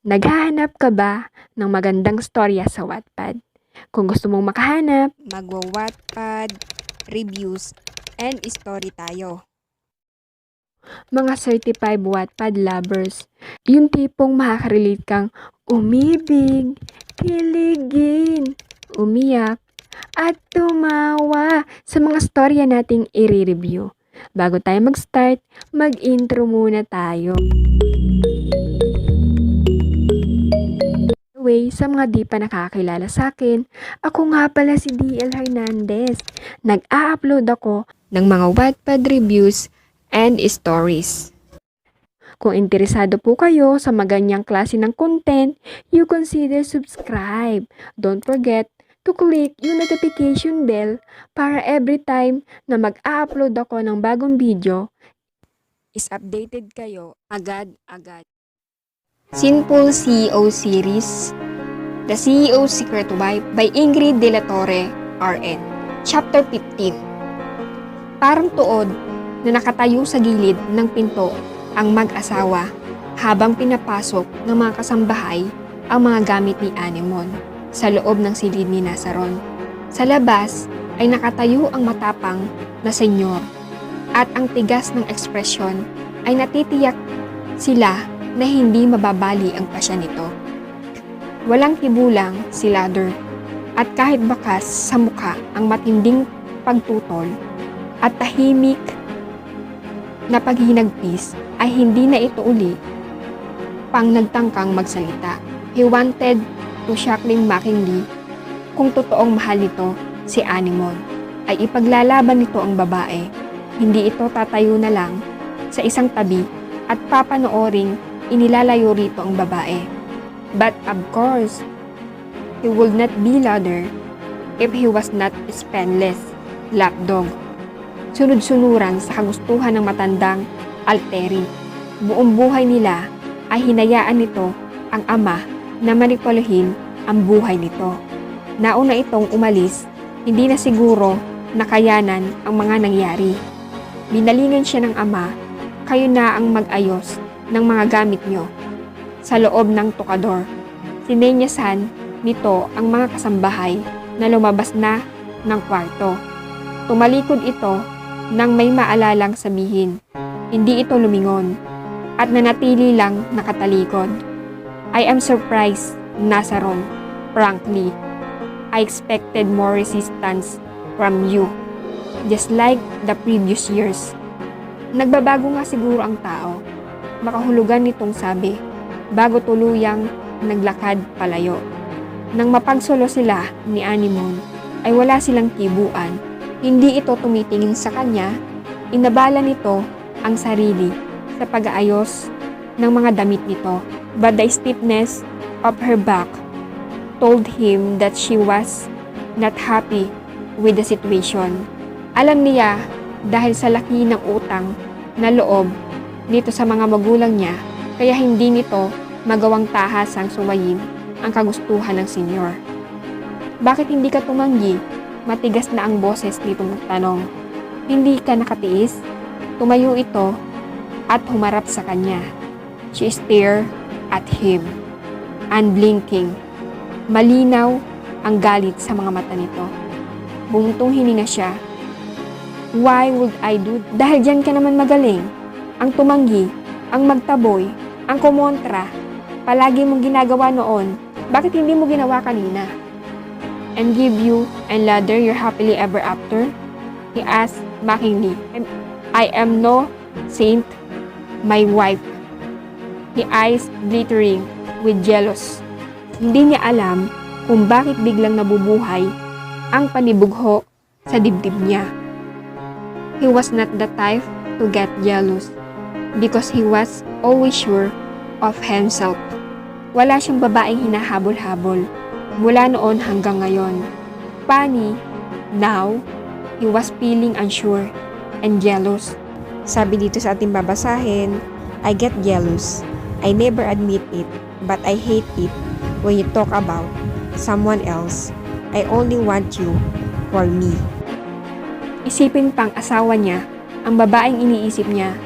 Naghahanap ka ba ng magandang storya sa Wattpad? Kung gusto mong makahanap, Magwa-Wattpad, reviews, and story tayo. mga certified Wattpad lovers, yung tipong makaka-relate kang umibig, kiligin, umiyak, at tumawa sa mga storya nating i-review. Bago tayo mag-start, mag-intro muna tayo. Anyway, sa mga di pa nakakilala sa akin, ako nga pala si DL Hernandez. Nag-a-upload ako Ng mga Wattpad reviews and stories. Kung interesado po kayo sa maganyang klase ng content, you consider subscribe. Don't forget to click yung notification bell para every time na mag-upload ako ng bagong video, Is updated kayo agad-agad. Sinful CEO Series, The CEO's Secret Wife by Ingrid De La Torre, RN. Chapter 15. Parang tuod na nakatayo sa gilid ng pinto ang mag-asawa habang pinapasok ng mga kasambahay ang mga gamit ni Anemon sa loob ng silid ni Nazaron. Sa labas ay nakatayo ang matapang na senyor at ang tigas ng ekspresyon ay natitiyak sila na hindi mababali ang pasya nito. Walang kibulang si Ladder at kahit bakas sa mukha ang matinding pagtutol at tahimik na paghinagpis ay hindi na ito uli pang nagtangkang magsalita. He wanted to shockingly mockingly kung totoong mahal nito si Anemon ay ipaglalaban nito ang babae. Hindi ito tatayo na lang sa isang tabi at papanooring inilalayo rito ang babae. But of course, he would not be Ladder if he was not a spendless lapdog. Sunod-sunuran sa kagustuhan ng matandang Alteri. Buong buhay nila ay hinayaan nito ang ama na manipulahin ang buhay nito. Nauna itong umalis, hindi na siguro nakayanan ang mga nangyari. Binalingan siya ng ama, kayo na ang mag-ayos ng mga gamit nyo sa loob ng tukador. Sinenyasan nito ang mga kasambahay na lumabas na ng kwarto. Tumalikod ito nang may maalalang sabihin. Hindi ito lumingon at nanatili lang nakatalikod. I am surprised, Nazaron. Frankly, I expected more resistance from you. Just like the previous years. Nagbabago nga siguro ang tao. Makahulugan nitong sabi, bago tuluyang naglakad palayo. Nang mapagsolo sila ni Anemon, ay wala silang kibuan. Hindi ito tumitingin sa kanya, inabala nito ang sarili sa pag-aayos ng mga damit nito. But the stiffness of her back told him that she was not happy with the situation. Alam niya dahil sa laki ng utang na loob nito sa mga magulang niya, kaya hindi nito magawang tahasang suwayin ang kagustuhan ng senyor. Bakit hindi ka tumanggi? Matigas na ang boses nito magtanong. Hindi ka nakatiis? Tumayo ito at humarap sa kanya. She stared at him, unblinking. Malinaw ang galit sa mga mata nito. Bumuntong hininga siya. Why would I do? Dahil diyan ka naman magaling. Ang tumanggi, ang magtaboy, ang kumontra. Palagi mong ginagawa noon. Bakit hindi mo ginawa kanina? And give you and Ladder your happily ever after? He asked mockingly. I am no saint, my wife. His eyes glittering with jealous. Hindi niya alam kung bakit biglang nabubuhay ang panibugho sa dibdib niya. He was not the type to get jealous because he was always sure of himself. Wala siyang babaeng hinahabol-habol mula noon hanggang ngayon. Funny, now, he was feeling unsure and jealous. Sabi dito sa ating babasahin, I get jealous. I never admit it, but I hate it when you talk about someone else. I only want you for me. Isipin pang asawa niya, ang babaeng iniisip niya,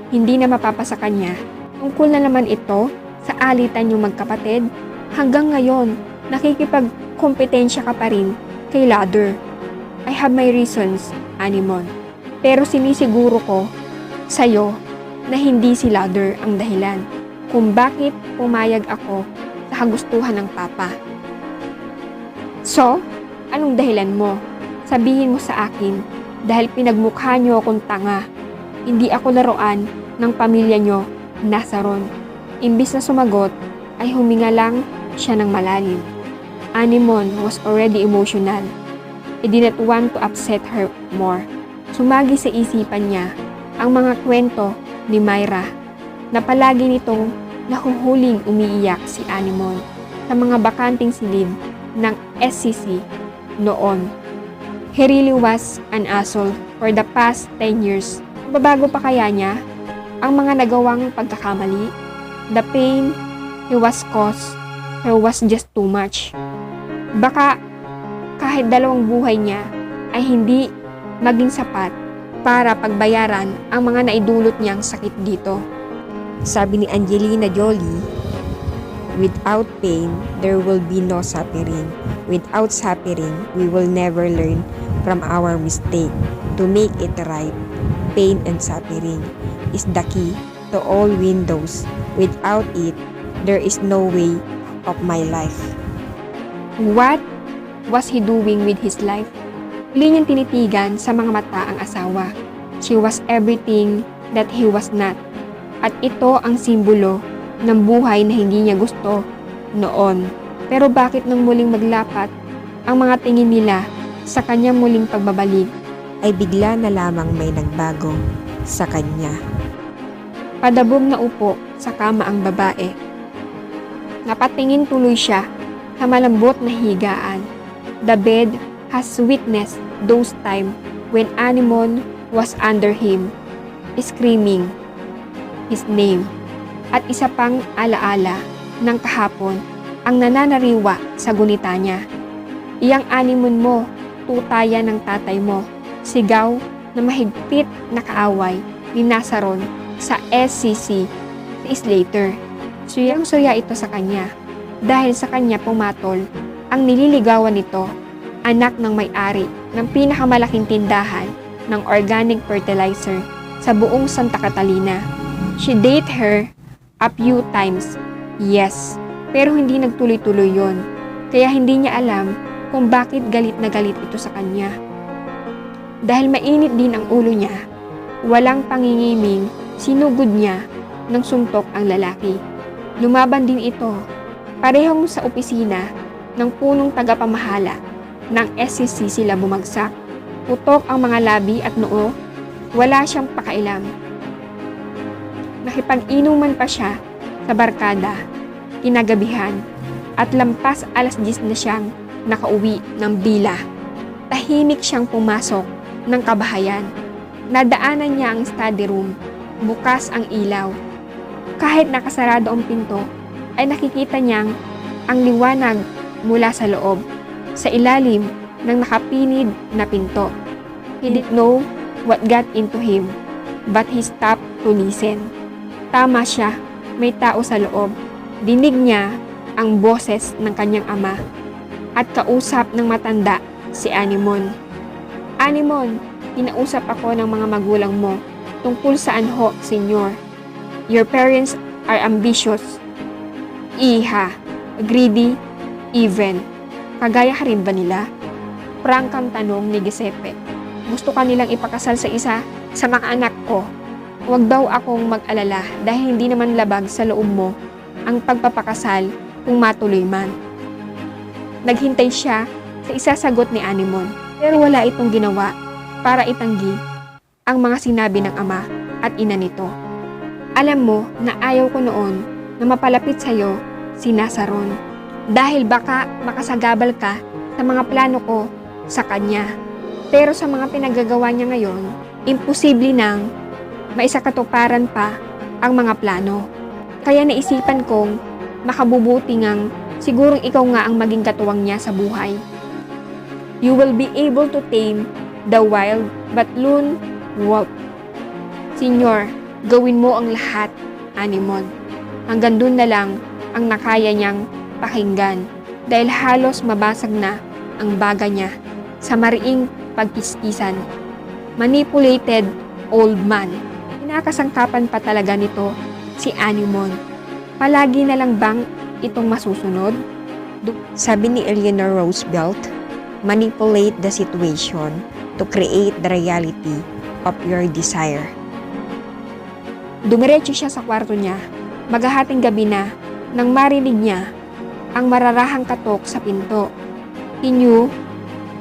hindi na mapapasa kanya. Tungkol na naman ito sa alitan yung magkapatid? Hanggang ngayon, nakikipagkompetensya ka pa rin kay Ladder. I have my reasons, Anemone. Pero sinisiguro ko sa'yo na hindi si Ladder ang dahilan kung bakit pumayag ako sa kagustuhan ng Papa. So, anong dahilan mo? Sabihin mo sa akin dahil pinagmukha niyo akong tanga. Hindi ako laruan ng pamilya niyo, Nazaron. Imbis na sumagot, ay huminga lang siya ng malalim. Anemone was already emotional. He did not want to upset her more. Sumagi sa isipan niya ang mga kwento ni Myra na palagi nitong nahuhuling umiiyak si Anemone sa mga bakanting silid ng SCC noon. He really was an asshole for the past 10 years. Babago pa kaya niya ang mga nagawang pagkakamali? The pain he was caused her was just too much. Baka kahit 2 buhay niya ay hindi maging sapat para pagbayaran ang mga naidulot niyang sakit dito. Sabi ni Angelina Jolie, without pain, there will be no suffering. Without suffering, we will never learn from our mistake to make it right. Pain and suffering is the key to all windows. Without it, there is no way of my life. What was he doing with his life? Huli niyang tinitigan sa mga mata ang asawa. She was everything that he was not. At ito ang simbolo ng buhay na hindi niya gusto noon. Pero bakit nang muling maglapat ang mga tingin nila sa kanyang muling pagbabalik? Ay bigla na lamang may nagbago sa kanya. Padabog na upo sa kama ang babae. Napatingin tuloy siya sa malambot na higaan. The bed has witnessed those times when Anemone was under him, screaming his name. At isa pang alaala ng kahapon ang nananariwa sa gunita niya. Iyang Anemone mo, tutaya ng tatay mo, sigaw na mahigpit na kaaway ni Nazaron sa SCC days later. Suyang-suya ito sa kanya dahil sa kanya pumatol ang nililigawan nito, anak ng may-ari ng pinakamalaking tindahan ng organic fertilizer sa buong Santa Catalina. She dated her a few times, yes, pero hindi nagtuloy-tuloy yon. Kaya hindi niya alam kung bakit galit na galit ito sa kanya. Dahil mainit din ang ulo niya, walang pangingiming, sinugod niya ng suntok ang lalaki. Lumaban din ito, parehong sa opisina ng punong tagapamahala ng SCC sila bumagsak. Putok ang mga labi at noo, wala siyang pakailam. Nakipag-inuman pa siya sa barkada, kinagabihan, at lampas 10:00 na siyang nakauwi ng bila. Tahimik siyang pumasok ng kabahayan. Nadaanan niya ang study room, bukas ang ilaw. Kahit nakasarado ang pinto, ay nakikita niyang ang liwanag mula sa loob, sa ilalim ng nakapinid na pinto. He didn't know what got into him, but he stopped to listen. Tama siya, may tao sa loob. Dinig niya ang boses ng kanyang ama at kausap ng matanda si Anemone. Anemone, kinausap ako ng mga magulang mo tungkol saan ho, senyor. Your parents are ambitious, iha, greedy, even. Kagaya ka rin ba nila? Prangkang tanong ni Giuseppe. Gusto ka nilang ipakasal sa isa sa mga anak ko. Huwag daw akong mag-alala dahil hindi naman labag sa loob mo ang pagpapakasal kung matuloy man. Naghintay siya sa isasagot ni Anemone pero wala itong ginawa para itanggi ang mga sinabi ng ama at ina nito. Alam mo na ayaw ko noon na mapalapit sa'yo si Nazaron dahil baka makasagabal ka sa mga plano ko sa kanya. Pero sa mga pinagagawa niya ngayon, imposible nang maisakatuparan pa ang mga plano. Kaya naisipan kong makabubuti ngang sigurong ikaw nga ang maging katuwang niya sa buhay. You will be able to tame the wild but lone wolf. Senyor, gawin mo ang lahat, Anemone. hanggang dun na lang ang nakaya niyang pakinggan dahil halos mabasag na ang baga niya sa mariing pagkiskisan. Manipulated old man. Kinakasangkapan pa talaga nito si Anemone. Palagi na lang bang itong masusunod? Sabi ni Eleanor Roosevelt, manipulate the situation to create the reality of your desire. Dumiretso siya sa kwarto niya, maghahating gabi na, nang marinig niya ang mararahang katok sa pinto. He knew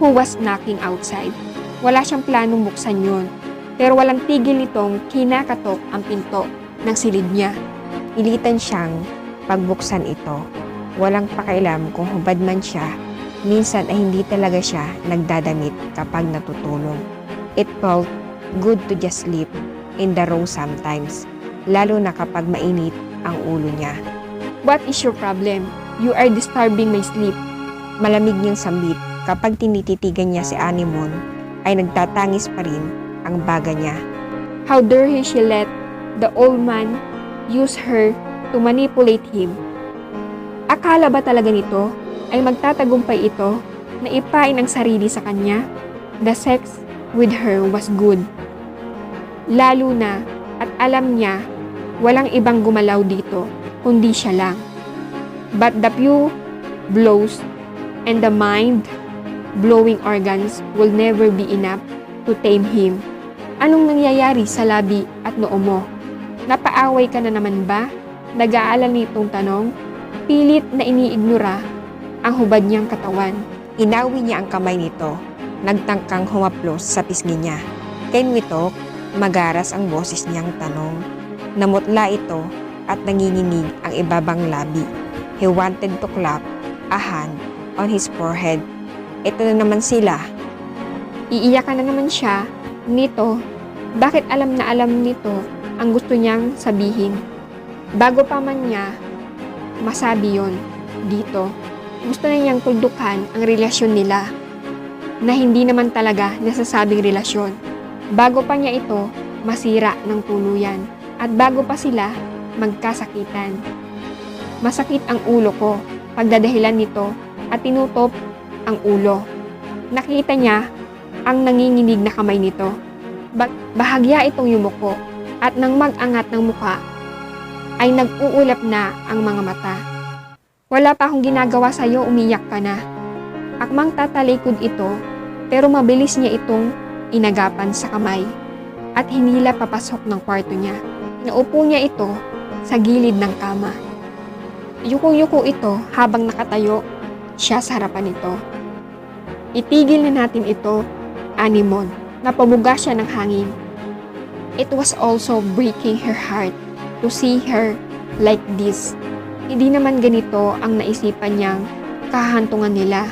who was knocking outside. Wala siyang planong buksan yun, pero walang tigil nitong kinakatok ang pinto ng silid niya. Ilitan siyang pagbuksan ito. Walang pakialam kung hubad man siya. Minsan ay hindi talaga siya nagdadamit kapag natutulog. It felt good to just sleep in the room sometimes, lalo na kapag mainit ang ulo niya. What is your problem? You are disturbing my sleep. Malamig niyang sambit. Kapag tinititigan niya si Anemone, ay nagtatangis pa rin ang baga niya. How dare she let the old man use her to manipulate him? Akala ba talaga nito ay magtatagumpay ito na ipain ang sarili sa kanya? The sex with her was good. Lalo na at alam niya walang ibang gumalaw dito kundi siya lang. But the few blows and the mind-blowing organs will never be enough to tame him. Anong nangyayari sa labi at noo mo? Napaaway ka na naman ba? Nag-aalala nitong tanong. Pilit na iniignora ang hubad niyang katawan. Inawi niya ang kamay nito. Nagtangkang humaplos sa pisngi niya. Can we talk? Magaras ang boses niyang tanong. Namutla ito at nanginginig ang ibabang labi. He wanted to clap a hand on his forehead. Ito na naman sila. Iiyakan na naman siya nito. Bakit alam na alam nito ang gusto niyang sabihin? Bago pa man niya masabi yon dito, gusto na niyang tuldukan ang relasyon nila na hindi naman talaga nasasabing relasyon. Bago pa niya ito masira ng tuluyan at bago pa sila magkasakitan. Masakit ang ulo ko pagdadahilan nito at tinutop ang ulo. Nakita niya ang nanginginig na kamay nito. Bahagya itong yumuko at nang mag-angat ng mukha ay nag-uulap na ang mga mata. Wala pa akong ginagawa sa iyo, umiyak ka na. Akmang tatalikod ito pero mabilis niya itong inagapan sa kamay at hinila papasok ng kwarto niya. Naupo niya ito sa gilid ng kama. Yuko-yuko ito habang nakatayo siya sa harapan nito. Itigil na natin ito, Anemone. Napabuga siya ng hangin. It was also breaking her heart to see her like this. Hindi naman ganito ang naisipan niyang kahantungan nila.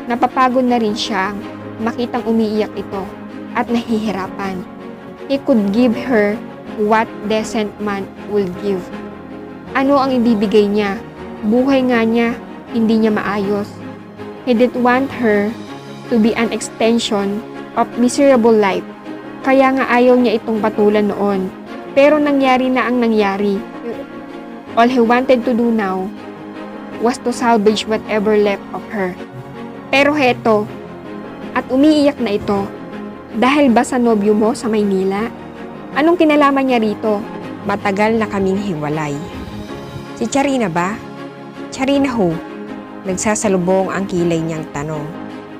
Napapagod na rin siya makitang umiiyak ito at nahihirapan. He could give her what decent man will give. Ano ang ibibigay niya? Buhay nga niya, hindi niya maayos. He didn't want her to be an extension of miserable life. Kaya nga ayaw niya itong patulan noon. Pero nangyari na ang nangyari. All he wanted to do now was to salvage whatever left of her. Pero heto, at umiiyak na ito. Dahil ba sa nobyo mo sa Maynila? Anong kinalaman niya rito? Matagal na kaming hiwalay. Si Charina ba? Charina who? Nagsasalubong ang kilay niyang tanong.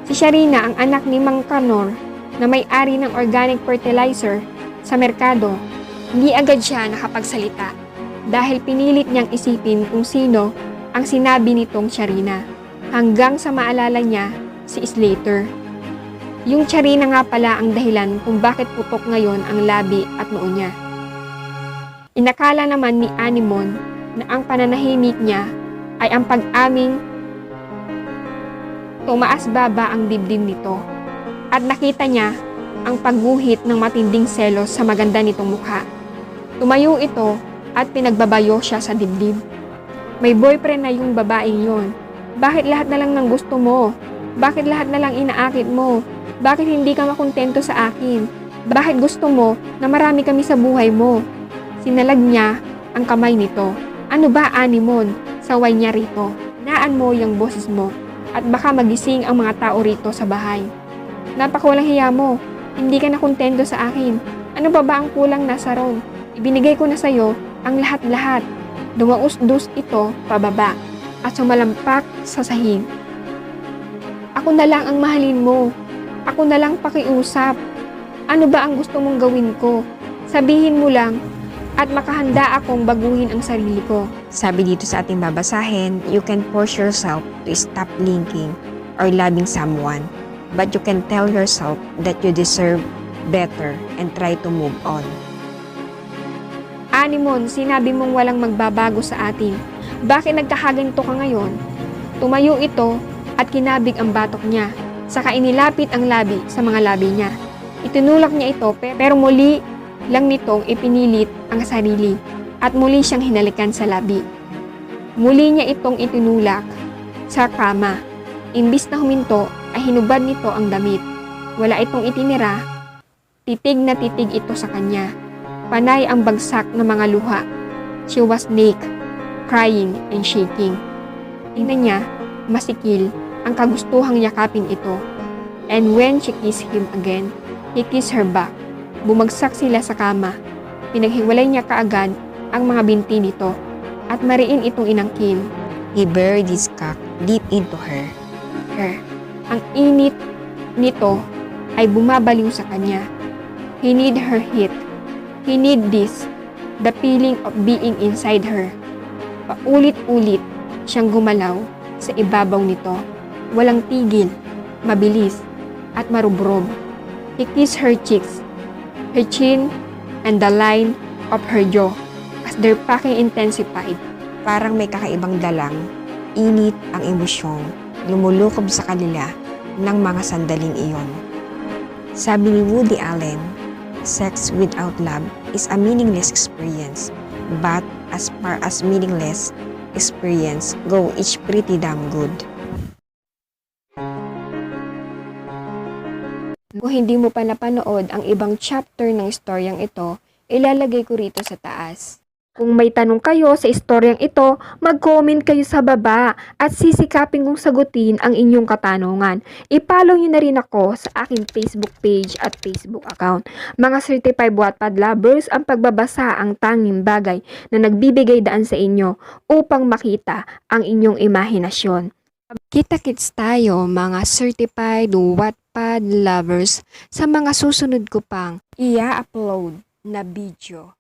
Si Sharina ang anak ni Mang Kanor na may-ari ng organic fertilizer sa merkado. Hindi agad siya nakapagsalita dahil pinilit niyang isipin kung sino ang sinabi nitong Sharina hanggang sa maalala niya si Slater. Yung Sharina nga pala ang dahilan kung bakit putok ngayon ang labi at noo niya. Inakala naman ni Anemone na ang pananahimik niya ay ang pag-aming tumaas baba ang dibdib nito at nakita niya ang pagguhit ng matinding selos sa maganda nitong mukha. Tumayo ito at pinagbabayo siya sa dibdib. May boyfriend na yung babaeng yon. Bakit lahat na lang ng gusto mo? Bakit lahat na lang inaakit mo? Bakit hindi ka makontento sa akin? Bakit gusto mo na marami kami sa buhay mo? Sinalag niya ang kamay nito. Ano ba, Anemone? Saway niya rito. Naan mo yung boses mo at baka magising ang mga tao rito sa bahay. Napakawalang hiya mo. Hindi ka na kontento sa akin. Ano pa ba ang kulang nasa ron? Ibinigay ko na sa'yo ang lahat-lahat. Dumaus-dus ito pababa at sumalampak sa sahig. Ako na lang ang mahalin mo. Ako na lang pakiusap. Ano ba ang gusto mong gawin ko? Sabihin mo lang at makahanda akong baguhin ang sarili ko. Sabi dito sa ating babasahin, you can force yourself to stop linking or loving someone, but you can tell yourself that you deserve better and try to move on. Anemone, sinabi mong walang magbabago sa atin. Bakit nagkakaganito ka ngayon? Tumayo ito at kinabig ang batok niya. Saka inilapit ang labi sa mga labi niya. Itinulak niya ito pero muli lang nitong ipinilit ang sarili at muli siyang hinalikan sa labi. Muli niya itong itinulak sa kama. Imbis na huminto ay hinubad nito ang damit. Wala itong itinira. Titig na titig ito sa kanya. Panay ang bagsak ng mga luha. She was naked, crying and shaking. Tingnan niya, masikil, ang kagustuhang yakapin ito. And when she kissed him again, he kissed her back. Bumagsak sila sa kama. Pinaghiwalay niya kaagad ang mga binti nito at mariin itong inangkin. He buried his cock deep into her. Ang init nito ay bumabaliw sa kanya. He need her heat. He need this, the feeling of being inside her. Paulit-ulit siyang gumalaw sa ibabaw nito. Walang tigil, mabilis, at marubrob. He kissed her cheeks, her chin, and the line of her jaw as their packing intensified. Parang may kakaibang dalang, init ang emosyong lumulukob sa kanila ng mga sandaling iyon. Sabi ni Woody Allen, sex without love is a meaningless experience, but as far as meaningless experience go, it's pretty damn good. Kung hindi mo pa napanood ang ibang chapter ng istoryang ito, ilalagay ko rito sa taas. Kung may tanong kayo sa istoryang ito, mag-comment kayo sa baba at sisikapin kong sagutin ang inyong katanungan. I-follow nyo na rin ako sa aking Facebook page at Facebook account. Mga certified Wattpad lovers, ang pagbabasa ang tanging bagay na nagbibigay daan sa inyo upang makita ang inyong imahinasyon. Kita-kits tayo mga certified Wattpad lovers sa mga susunod ko pang i-upload na video.